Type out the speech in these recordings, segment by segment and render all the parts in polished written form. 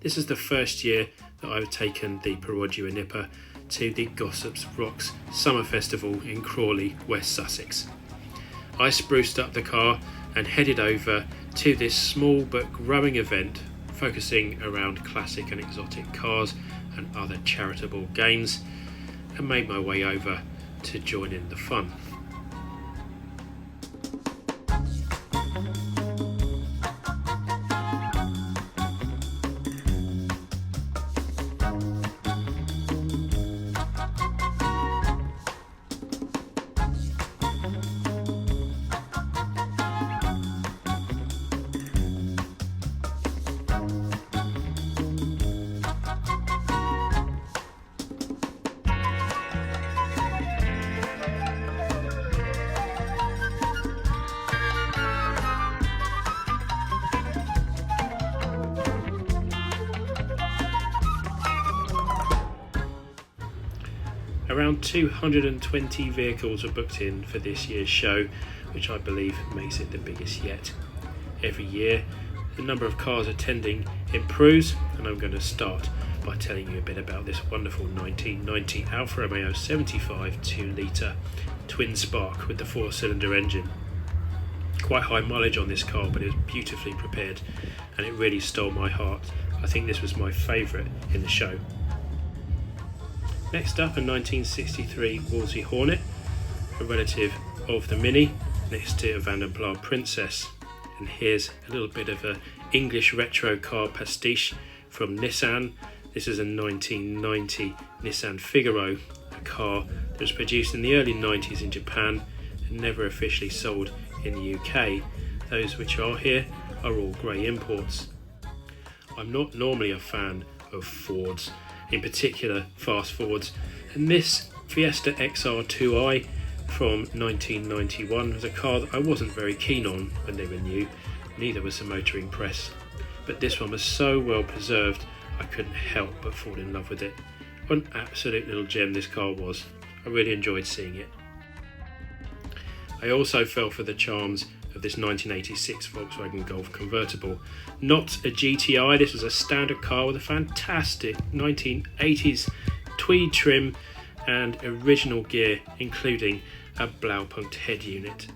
This is the first year that I've taken the Perodua Nippa to the Gossops Rocks Summer Festival in Crawley, West Sussex. I spruced up the car and headed over to this small but growing event focusing around classic and exotic cars and other charitable games, and made my way over to join in the fun. Around 220 vehicles were booked in for this year's show, which I believe makes it the biggest yet. Every year, the number of cars attending improves, and I'm going to start by telling you a bit about this wonderful 1990 Alfa Romeo 75 2-litre twin spark with the 4-cylinder engine. Quite high mileage on this car, but it was beautifully prepared, and it really stole my heart. I think this was my favourite in the show. Next up, a 1963 Wolseley Hornet, a relative of the Mini, next to a Van der Pla Princess. And here's a little bit of an English retro car pastiche from Nissan. This is a 1990 Nissan Figaro, a car that was produced in the early 90s in Japan and never officially sold in the UK. Those which are here are all grey imports. I'm not normally a fan of Fords, in particular fast Fords, and this Fiesta XR2i from 1991 was a car that I wasn't very keen on when they were new, neither was the motoring press, but this one was so well preserved I couldn't help but fall in love with it. What an absolute little gem this car was. I really enjoyed seeing it. I also fell for the charms of this 1986 Volkswagen Golf convertible. Not a GTI, this was a standard car with a fantastic 1980s tweed trim and original gear, including a Blaupunkt head unit.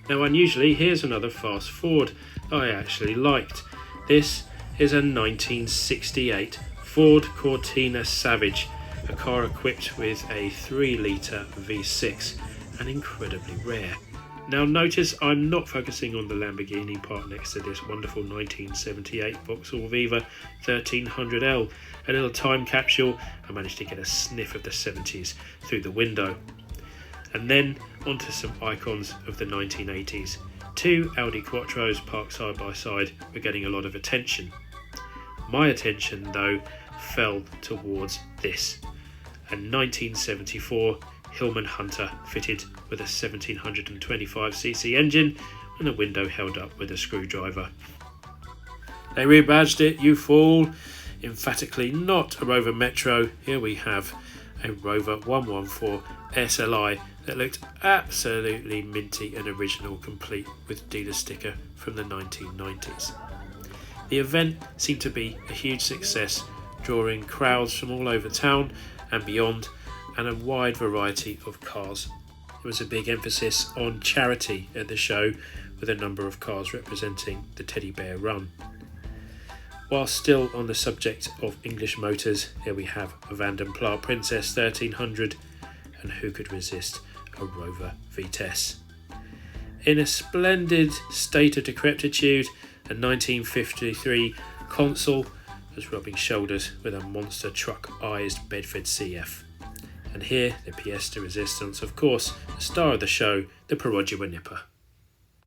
Now, unusually, here's another fast Ford I actually liked. This is a 1968 Ford Cortina Savage, a car equipped with a 3-litre V6 and incredibly rare. Now notice I'm not focusing on the Lamborghini part next to this wonderful 1978 Vauxhall Viva 1300L, a little time capsule. I managed to get a sniff of the 70s through the window. And then onto some icons of the 1980s. Two Audi Quattros parked side by side were getting a lot of attention. My attention though fell towards this, a 1974 Hillman Hunter fitted with a 1725cc engine and a window held up with a screwdriver. They rebadged it, you fool! Emphatically not a Rover Metro. Here we have a Rover 114 SLI that looked absolutely minty and original, complete with dealer sticker from the 1990s. The event seemed to be a huge success, drawing crowds from all over town and beyond, and a wide variety of cars. There was a big emphasis on charity at the show, with a number of cars representing the Teddy Bear Run. While still on the subject of English motors, here we have a Van der Pla Princess 1300, and who could resist a Rover Vitesse? In a splendid state of decrepitude, a 1953 Consul was rubbing shoulders with a monster truck-eyed Bedford CF. And here, the pièce de résistance, of course, the star of the show, the Perodua Nippa.